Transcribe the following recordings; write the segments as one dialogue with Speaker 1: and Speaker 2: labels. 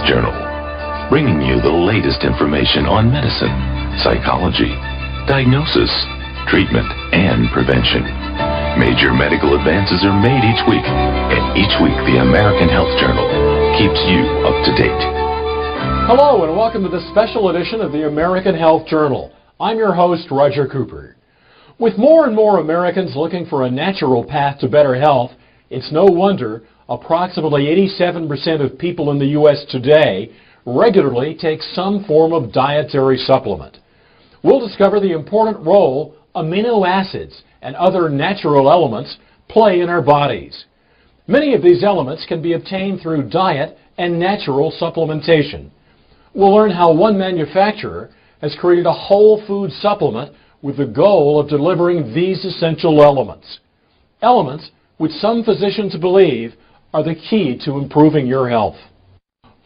Speaker 1: Journal, bringing you the latest information on medicine, psychology, diagnosis, treatment, and prevention. Major medical advances are made each week, and each week the American Health Journal keeps you up to date.
Speaker 2: Hello, and welcome to this special edition of the American Health Journal. I'm your host, Roger Cooper. With more and more Americans looking for a natural path to better health, it's no wonder approximately 87% of people in the U.S. today regularly take some form of dietary supplement. We'll discover the important role amino acids and other natural elements play in our bodies. Many of these elements can be obtained through diet and natural supplementation. We'll learn how one manufacturer has created a whole food supplement with the goal of delivering these essential elements. Elements which some physicians believe are the key to improving your health.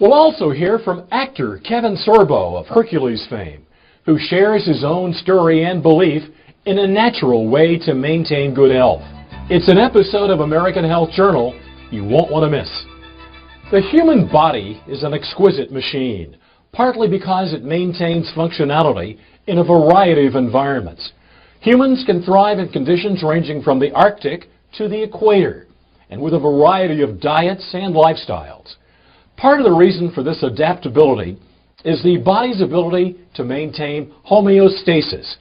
Speaker 2: We'll also hear from actor Kevin Sorbo of Hercules fame, who shares his own story and belief in a natural way to maintain good health. It's an episode of American Health Journal you won't want to miss. The human body is an exquisite machine, partly because it maintains functionality in a variety of environments. Humans can thrive in conditions ranging from the Arctic to the equator, and with a variety of diets and lifestyles. Part of the reason for this adaptability is the body's ability to maintain homeostasis,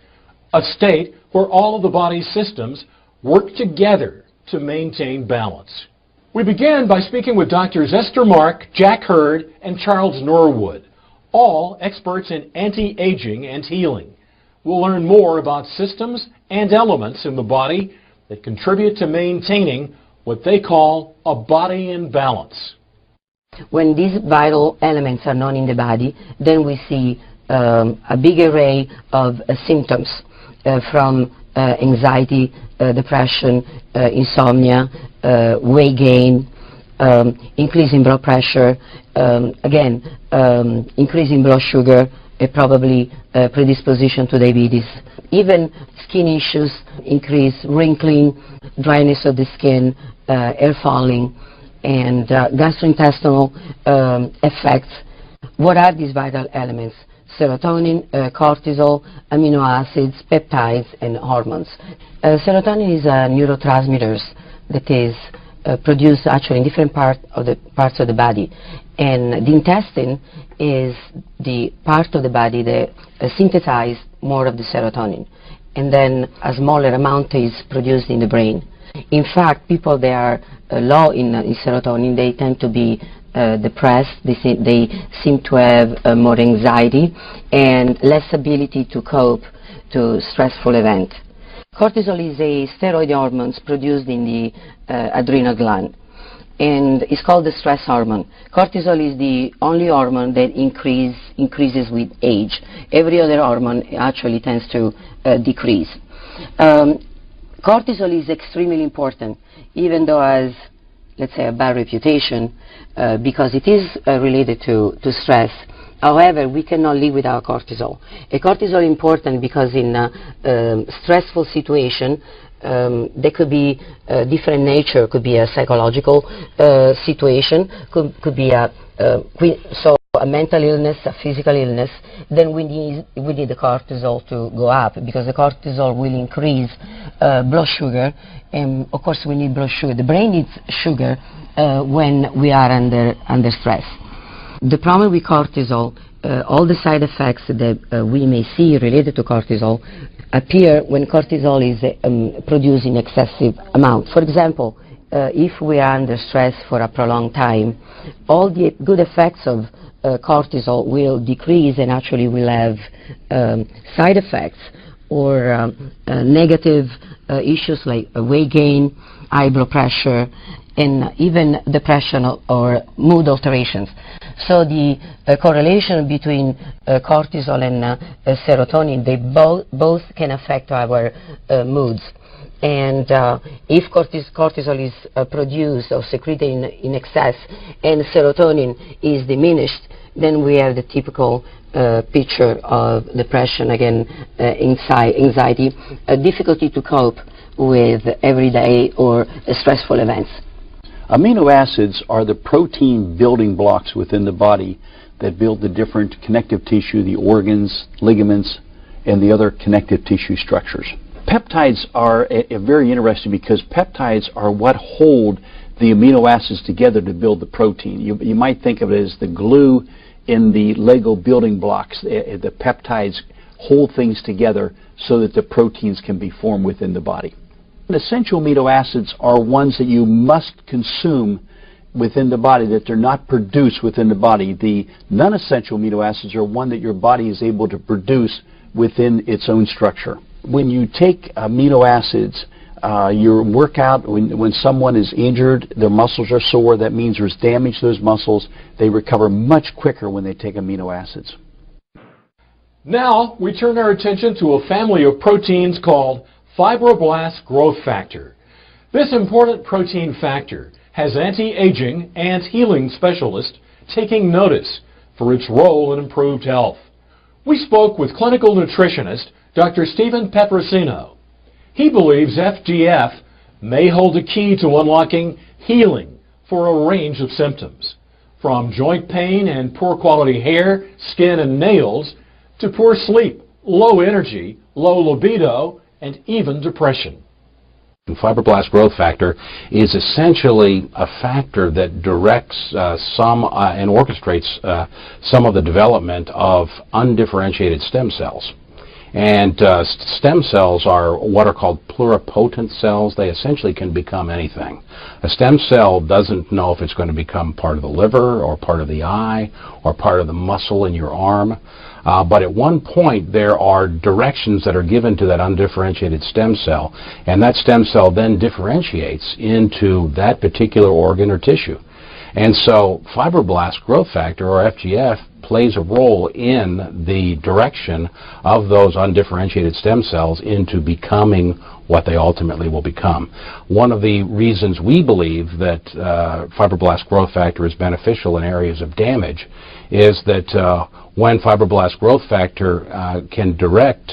Speaker 2: a state where all of the body's systems work together to maintain balance. We began by speaking with Drs. Esther Mark, Jack Hurd, and Charles Norwood, all experts in anti-aging and healing. We'll learn more about systems and elements in the body that contribute to maintaining what they call a body in balance.
Speaker 3: When these vital elements are known in the body, then we see a big array of symptoms from anxiety, depression, insomnia, weight gain, increase in blood pressure, increase in blood sugar, probably predisposition to diabetes. Even skin issues, increase wrinkling, dryness of the skin, hair falling, and gastrointestinal effects. What are these vital elements? Serotonin, cortisol, amino acids, peptides, and hormones. Serotonin is a neurotransmitter that is produced actually in different parts of the body, and the intestine is the part of the body that synthesizes more of the serotonin, and then a smaller amount is produced in the brain. In fact, people that are low in serotonin, they tend to be depressed, they seem to have more anxiety and less ability to cope to stressful events. Cortisol is a steroid hormone produced in the adrenal gland, and it's called the stress hormone. Cortisol is the only hormone that increases with age. Every other hormone actually tends to decrease. Cortisol is extremely important, even though has, let's say, a bad reputation because it is related to stress. However, we cannot live without cortisol. Cortisol is important because in a stressful situation, there could be different nature. Could be a psychological situation, could be a mental illness, a physical illness. Then we need the cortisol to go up, because the cortisol will increase blood sugar, and of course we need blood sugar. The brain needs sugar when we are under stress. The problem with cortisol, all the side effects that we may see related to cortisol appear when cortisol is produced in excessive amount. For example, if we are under stress for a prolonged time, all the good effects of cortisol will decrease, and actually will have side effects or negative issues like weight gain, high blood pressure, and even depression or mood alterations. So the correlation between cortisol and serotonin, they both can affect our moods. And if cortisol is produced or secreted in excess and serotonin is diminished, then we have the typical picture of depression, again, anxiety, a difficulty to cope with everyday or stressful events.
Speaker 4: Amino acids are the protein building blocks within the body that build the different connective tissue, the organs, ligaments, and the other connective tissue structures. Peptides are very interesting because peptides are what hold the amino acids together to build the protein. You might think of it as the glue in the Lego building blocks. The peptides hold things together so that the proteins can be formed within the body. Essential amino acids are ones that you must consume within the body, that they're not produced within the body. The non-essential amino acids are one that your body is able to produce within its own structure. When you take amino acids, your workout, when someone is injured, their muscles are sore, that means there's damage to those muscles. They recover much quicker when they take amino acids.
Speaker 2: Now we turn our attention to a family of proteins called fibroblast growth factor. This important protein factor has anti-aging and healing specialists taking notice for its role in improved health. We spoke with clinical nutritionist Dr. Stephen Petrosino. He believes FGF may hold a key to unlocking healing for a range of symptoms, from joint pain and poor quality hair, skin, and nails, to poor sleep, low energy, low libido, and even depression.
Speaker 5: Fibroblast growth factor is essentially a factor that directs and orchestrates some of the development of undifferentiated stem cells. And stem cells are what are called pluripotent cells. They essentially can become anything. A stem cell doesn't know if it's going to become part of the liver or part of the eye or part of the muscle in your arm. But at one point there are directions that are given to that undifferentiated stem cell, and that stem cell then differentiates into that particular organ or tissue. And so fibroblast growth factor, or FGF, plays a role in the direction of those undifferentiated stem cells into becoming what they ultimately will become. One of the reasons we believe that fibroblast growth factor is beneficial in areas of damage is that when fibroblast growth factor can direct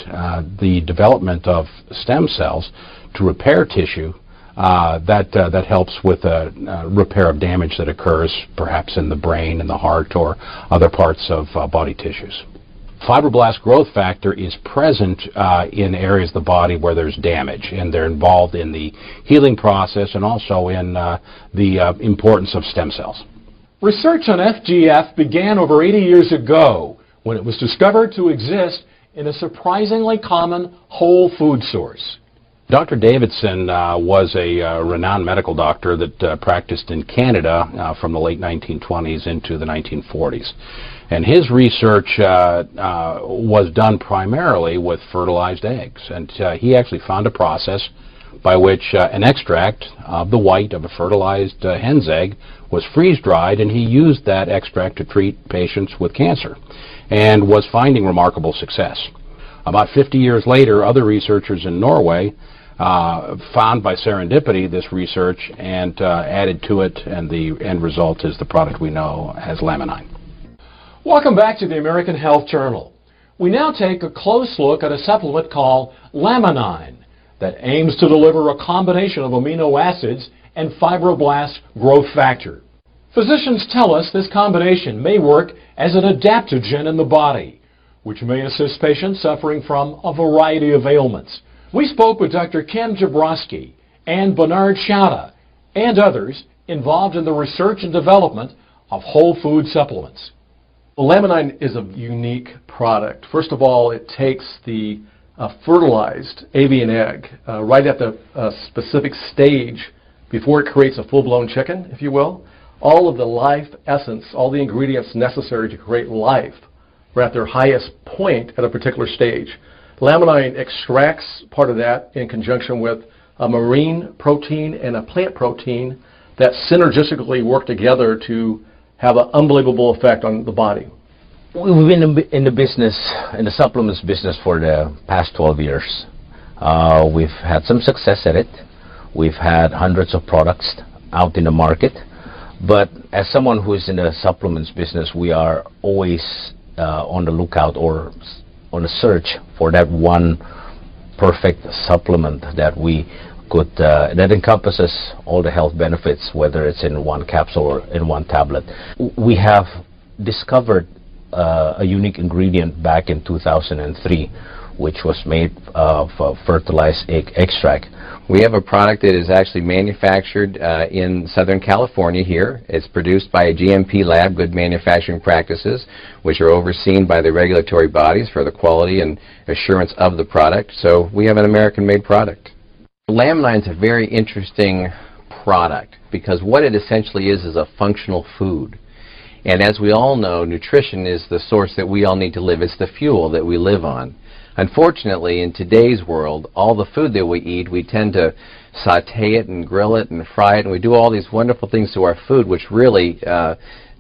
Speaker 5: the development of stem cells to repair tissue, that helps with repair of damage that occurs perhaps in the brain, in the heart, or other parts of body tissues. Fibroblast growth factor is present in areas of the body where there's damage, and they're involved in the healing process and also in the importance of stem cells.
Speaker 2: Research on FGF began over 80 years ago when it was discovered to exist in a surprisingly common whole food source.
Speaker 5: Dr. Davidson was a renowned medical doctor that practiced in Canada from the late 1920s into the 1940s. And his research was done primarily with fertilized eggs. And he actually found a process by which an extract of the white of a fertilized hen's egg was freeze-dried, and he used that extract to treat patients with cancer and was finding remarkable success. About 50 years later, other researchers in Norway found by serendipity this research and added to it, and the end result is the product we know as Laminine.
Speaker 2: Welcome back to the American Health Journal. We now take a close look at a supplement called Laminine that aims to deliver a combination of amino acids and fibroblast growth factor. Physicians tell us this combination may work as an adaptogen in the body, which may assist patients suffering from a variety of ailments. We spoke with Dr. Kim Jabrowski and Bernard Schauda and others involved in the research and development of whole food supplements.
Speaker 6: Well, Laminine is a unique product. First of all, it takes the fertilized avian egg right at the specific stage before it creates a full-blown chicken, if you will. All of the life essence, all the ingredients necessary to create life are at their highest point at a particular stage. Laminine extracts part of that in conjunction with a marine protein and a plant protein that synergistically work together to have an unbelievable effect on the body.
Speaker 7: We've been in the business, in the supplements business for the past 12 years. We've had some success at it. We've had hundreds of products out in the market. But as someone who is in the supplements business, we are always on the lookout or on a search for that one perfect supplement that we that encompasses all the health benefits, whether it's in one capsule or in one tablet. We have discovered a unique ingredient back in 2003, which was made of fertilized egg extract.
Speaker 8: We have a product that is actually manufactured in Southern California here. It's produced by a GMP lab, Good Manufacturing Practices, which are overseen by the regulatory bodies for the quality and assurance of the product. So we have an American-made product. Laminine is a very interesting product because what it essentially is a functional food. And as we all know, nutrition is the source that we all need to live. It's the fuel that we live on. Unfortunately, in today's world, all the food that we eat, we tend to saute it and grill it and fry it, and we do all these wonderful things to our food which really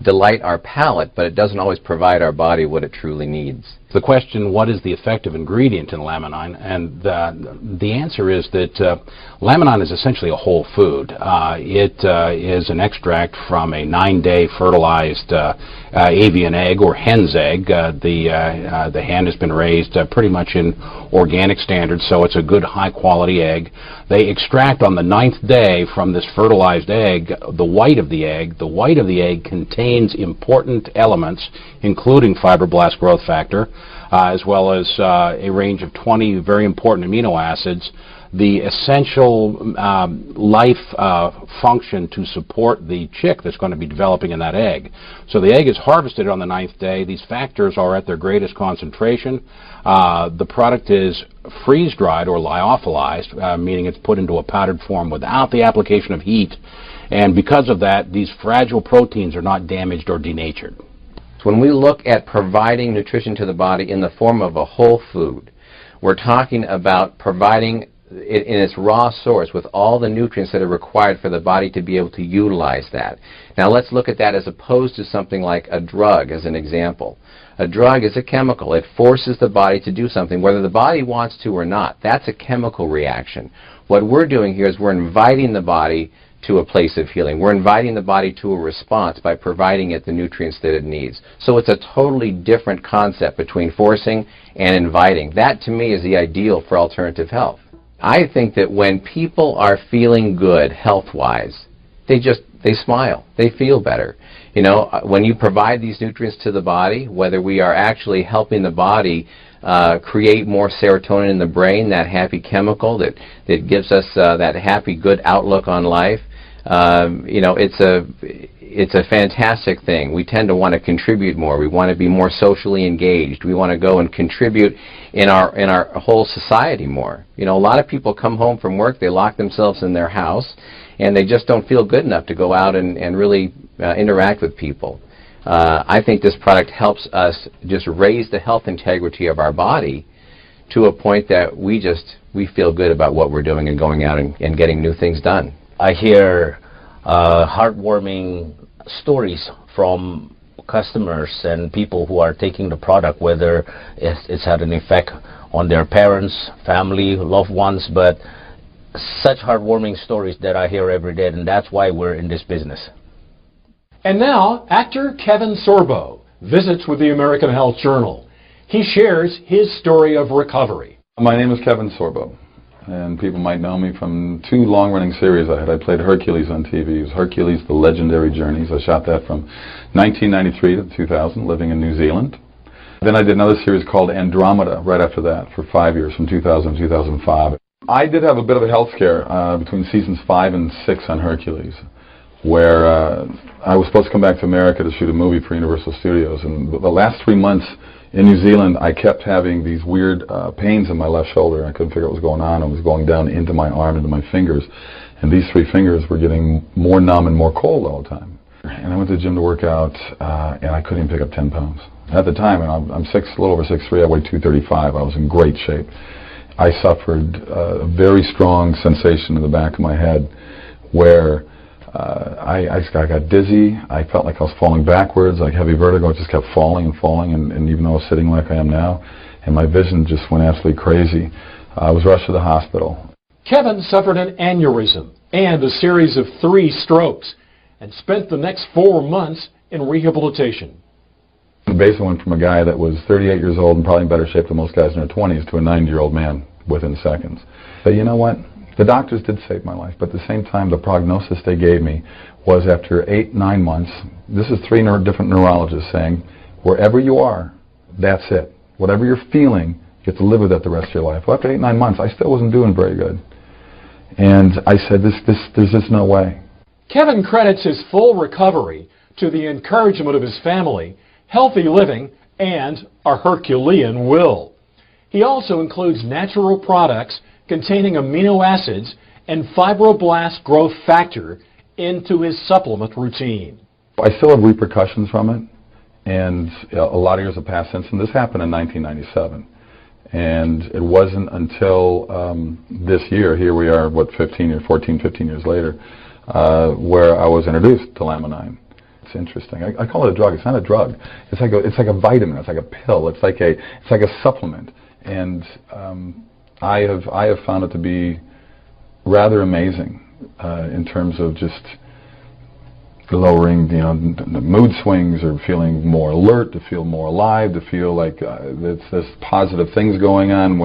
Speaker 8: delight our palate, but it doesn't always provide our body what it truly needs.
Speaker 5: The question, what is the effective ingredient in laminine? And the answer is that laminine is essentially a whole food. It is an extract from a 9-day fertilized avian egg or hen's egg. The hen has been raised pretty much in organic standards, so it's a good high-quality egg. They extract on the 9th day from this fertilized egg the white of the egg. The white of the egg contains important elements, including fibroblast growth factor, as well as a range of 20 very important amino acids, the essential life function to support the chick that's going to be developing in that egg. So the egg is harvested on the 9th day. These factors are at their greatest concentration. The product is freeze-dried or lyophilized, meaning it's put into a powdered form without the application of heat. And because of that, these fragile proteins are not damaged or denatured.
Speaker 8: When we look at providing nutrition to the body in the form of a whole food, we're talking about providing it in its raw source with all the nutrients that are required for the body to be able to utilize that. Now let's look at that as opposed to something like a drug as an example. A drug is a chemical. It forces the body to do something, whether the body wants to or not. That's a chemical reaction. What we're doing here is we're inviting the body to a place of healing. We're inviting the body to a response by providing it the nutrients that it needs. So it's a totally different concept between forcing and inviting. That to me is the ideal for alternative health. I think that when people are feeling good health-wise, they smile. They feel better. You know, when you provide these nutrients to the body, whether we are actually helping the body create more serotonin in the brain, that happy chemical that gives us that happy, good outlook on life, you know, it's a fantastic thing. We tend to want to contribute more. We want to be more socially engaged. We want to go and contribute in our whole society more. You know, a lot of people come home from work, they lock themselves in their house, and they just don't feel good enough to go out and really interact with people. I think this product helps us just raise the health integrity of our body to a point that we feel good about what we're doing and going out and getting new things done.
Speaker 7: I hear heartwarming stories from customers and people who are taking the product, whether it's had an effect on their parents, family, loved ones, but such heartwarming stories that I hear every day, and that's why we're in this business.
Speaker 2: And now, actor Kevin Sorbo visits with the American Health Journal. He shares his story of recovery.
Speaker 9: My name is Kevin Sorbo, and people might know me from 2 long-running series I had. I played Hercules on TV. It was Hercules, The Legendary Journeys. I shot that from 1993 to 2000, living in New Zealand. Then I did another series called Andromeda right after that for 5 years, from 2000 to 2005. I did have a bit of a health scare between seasons 5 and 6 on Hercules, where I was supposed to come back to America to shoot a movie for Universal Studios, and the last 3 months in New Zealand I kept having these weird pains in my left shoulder. I couldn't figure out what was going on. It was going down into my arm, into my fingers, and these 3 fingers were getting more numb and more cold all the time. And I went to the gym to work out, and I couldn't even pick up 10 pounds. At the time, and I'm a little over 6'3", I weighed 235, I was in great shape. I suffered a very strong sensation in the back of my head where I got dizzy. I felt like I was falling backwards, like heavy vertigo. It just kept falling and falling, and even though I was sitting like I am now, and my vision just went absolutely crazy, I was rushed to the hospital.
Speaker 2: Kevin suffered an aneurysm and a series of 3 strokes and spent the next 4 months in rehabilitation.
Speaker 9: Basically went from a guy that was 38 years old and probably in better shape than most guys in their 20s to a 90-year-old man within seconds. But you know what? The doctors did save my life, but at the same time, the prognosis they gave me was after 8-9 months, this is 3 different neurologists saying, wherever you are, that's it. Whatever you're feeling, you have to live with that the rest of your life. Well, after 8-9 months, I still wasn't doing very good. And I said, there's just no way.
Speaker 2: Kevin credits his full recovery to the encouragement of his family, healthy living, and a Herculean will. He also includes natural products containing amino acids and fibroblast growth factor into his supplement routine.
Speaker 9: I still have repercussions from it, and a lot of years have passed since, and this happened in 1997. And it wasn't until this year, here we are, 14, 15 years later, where I was introduced to Laminine. It's interesting. I call it a drug. It's not a drug. It's like a vitamin. It's like a pill. It's like a supplement. And I have found it to be rather amazing in terms of just lowering, the mood swings, or feeling more alert, to feel more alive, to feel like there's positive things going on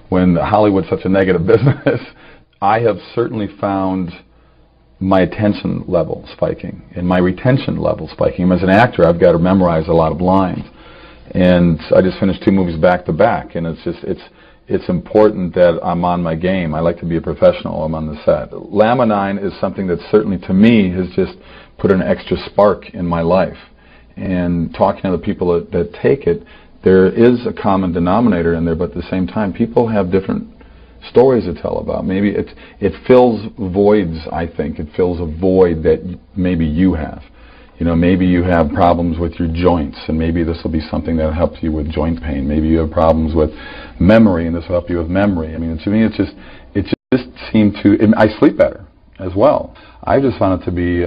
Speaker 9: when Hollywood's such a negative business. I have certainly found my attention level spiking and my retention level spiking. As an actor, I've got to memorize a lot of lines, and I just finished 2 movies back to back, and it's important that I'm on my game. I like to be a professional. I'm on the set. Laminine is something that certainly, to me, has just put an extra spark in my life. And talking to the people that take it, there is a common denominator in there, but at the same time, people have different stories to tell about. Maybe it fills voids, I think. It fills a void that maybe you have. Maybe you have problems with your joints, and maybe this will be something that helps you with joint pain. Maybe you have problems with memory, and this will help you with memory. I mean, to me, it just seemed to. I sleep better as well. I just found it to be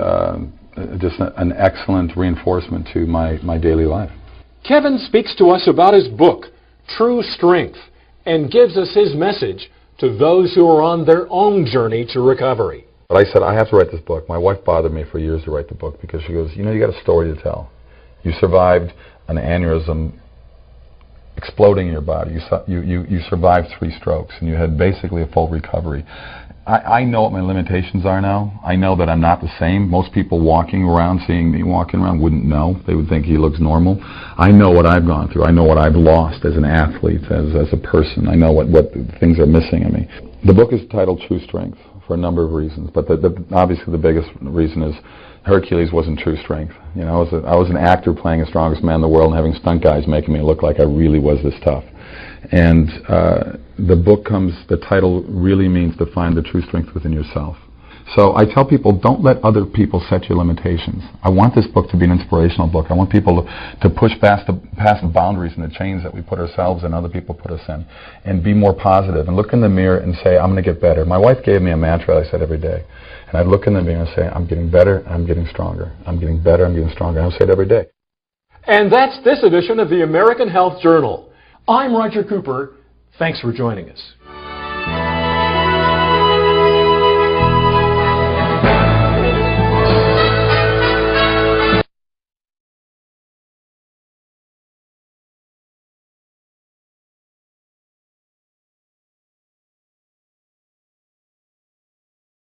Speaker 9: just an excellent reinforcement to my daily life.
Speaker 2: Kevin speaks to us about his book, True Strength, and gives us his message to those who are on their own journey to recovery.
Speaker 9: But I said, I have to write this book. My wife bothered me for years to write the book because she goes, you got a story to tell. You survived an aneurysm exploding in your body. You survived 3 strokes, and you had basically a full recovery. I know what my limitations are now. I know that I'm not the same. Most people walking around, seeing me walking around, wouldn't know. They would think he looks normal. I know what I've gone through. I know what I've lost as an athlete, as a person. I know what things are missing in me. The book is titled True Strength for a number of reasons, but obviously the biggest reason is Hercules wasn't true strength. I was an actor playing the strongest man in the world and having stunt guys making me look like I really was this tough. And the title really means to find the true strength within yourself. So I tell people, don't let other people set your limitations. I want this book to be an inspirational book. I want people to push past the boundaries and the chains that we put ourselves in, other people put us in, and be more positive and look in the mirror and say, I'm going to get better. My wife gave me a mantra I said every day. And I'd look in the mirror and say, I'm getting better, I'm getting stronger. I'm getting better, I'm getting stronger. I say it every day.
Speaker 2: And that's this edition of the American Health Journal. I'm Roger Cooper. Thanks for joining us.